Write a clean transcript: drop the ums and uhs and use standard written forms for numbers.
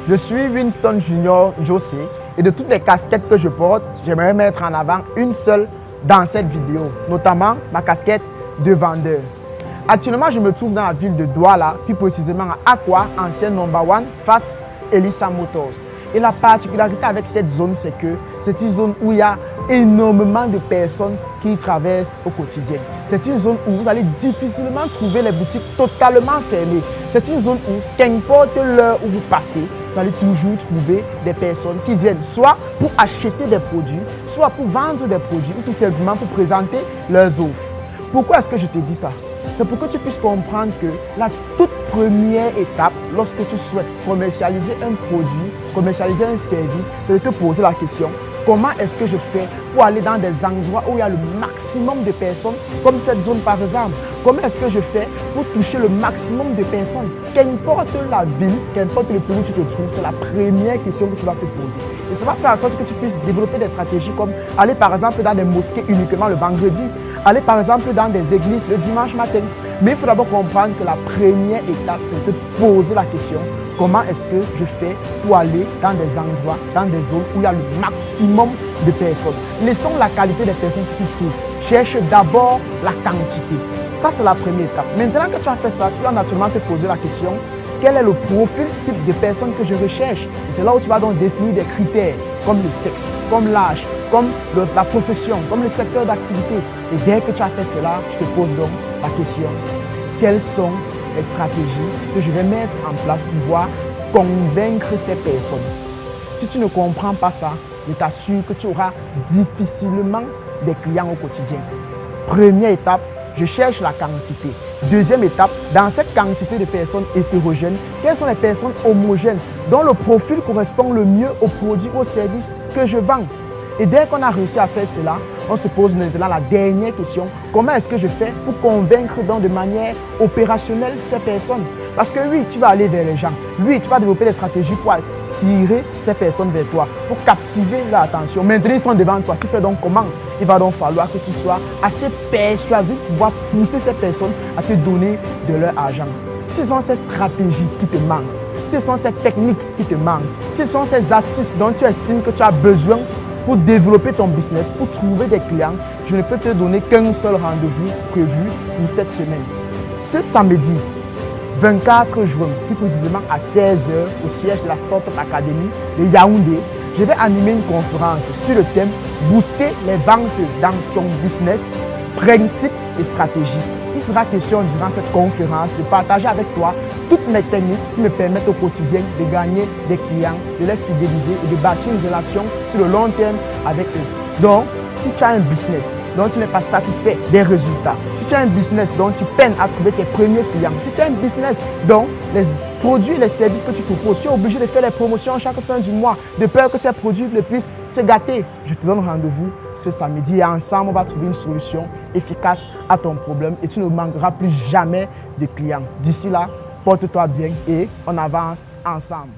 Je suis Winston Junior José et de toutes les casquettes que je porte, j'aimerais mettre en avant une seule dans cette vidéo, notamment ma casquette de vendeur. Actuellement, je me trouve dans la ville de Douala, plus précisément à Aqua, ancienne number one, face Elisa Motors. Et la particularité avec cette zone, c'est que c'est une zone où il y a énormément de personnes qui y traversent au quotidien. C'est une zone où vous allez difficilement trouver les boutiques totalement fermées. C'est une zone où, qu'importe l'heure où vous passez, vous allez toujours trouver des personnes qui viennent soit pour acheter des produits, soit pour vendre des produits ou tout simplement pour présenter leurs offres. Pourquoi est-ce que je te dis ça? C'est pour que tu puisses comprendre que la toute première étape, lorsque tu souhaites commercialiser un produit, commercialiser un service, c'est de te poser la question: comment est-ce que je fais pour aller dans des endroits où il y a le maximum de personnes, comme cette zone par exemple? Comment est-ce que je fais pour toucher le maximum de personnes? Qu'importe la ville, qu'importe le pays où tu te trouves, c'est la première question que tu vas te poser. Et ça va faire en sorte que tu puisses développer des stratégies comme aller par exemple dans des mosquées uniquement le vendredi, aller par exemple dans des églises le dimanche matin. Mais il faut d'abord comprendre que la première étape, c'est de te poser la question: comment est-ce que je fais pour aller dans des endroits, dans des zones où il y a le maximum de personnes? Laissons la qualité des personnes qui s'y trouvent. Cherche d'abord la quantité. Ça, c'est la première étape. Maintenant que tu as fait ça, tu vas naturellement te poser la question: quel est le profil type de personnes que je recherche? Et c'est là où tu vas donc définir des critères comme le sexe, comme l'âge, comme la profession, comme le secteur d'activité. Et dès que tu as fait cela, je te pose donc la question: quelles sont les stratégies que je vais mettre en place pour pouvoir convaincre ces personnes? Si tu ne comprends pas ça, je t'assure que tu auras difficilement des clients au quotidien. Première étape, je cherche la quantité. Deuxième étape, dans cette quantité de personnes hétérogènes, quelles sont les personnes homogènes dont le profil correspond le mieux aux produits ou aux services que je vends? Et dès qu'on a réussi à faire cela, on se pose maintenant la dernière question: comment est-ce que je fais pour convaincre donc de manière opérationnelle ces personnes? Parce que oui, tu vas aller vers les gens. Oui, tu vas développer des stratégies pour attirer ces personnes vers toi, pour captiver leur attention. Maintenant, ils sont devant toi. Tu fais donc comment? Il va donc falloir que tu sois assez persuasif pour pouvoir pousser ces personnes à te donner de leur argent. Ce sont ces stratégies qui te manquent. Ce sont ces techniques qui te manquent. Ce sont ces astuces dont tu estimes que tu as besoin pour développer ton business, pour trouver des clients. Je ne peux te donner qu'un seul rendez-vous prévu pour cette semaine. Ce samedi 24 juin, plus précisément à 16 h, au siège de la Startup Academy de Yaoundé, je vais animer une conférence sur le thème Booster les ventes dans son business, principes et stratégies. Il sera question durant cette conférence de partager avec toi toutes mes techniques qui me permettent au quotidien de gagner des clients, de les fidéliser et de bâtir une relation sur le long terme avec eux. Donc, si tu as un business dont tu n'es pas satisfait des résultats, si tu as un business dont tu peines à trouver tes premiers clients, si tu as un business dont les produits et les services que tu proposes, tu es obligé de faire les promotions chaque fin du mois, de peur que ces produits ne puissent se gâter, je te donne rendez-vous ce samedi et ensemble, on va trouver une solution efficace à ton problème et tu ne manqueras plus jamais de clients. D'ici là, porte-toi bien et on avance ensemble.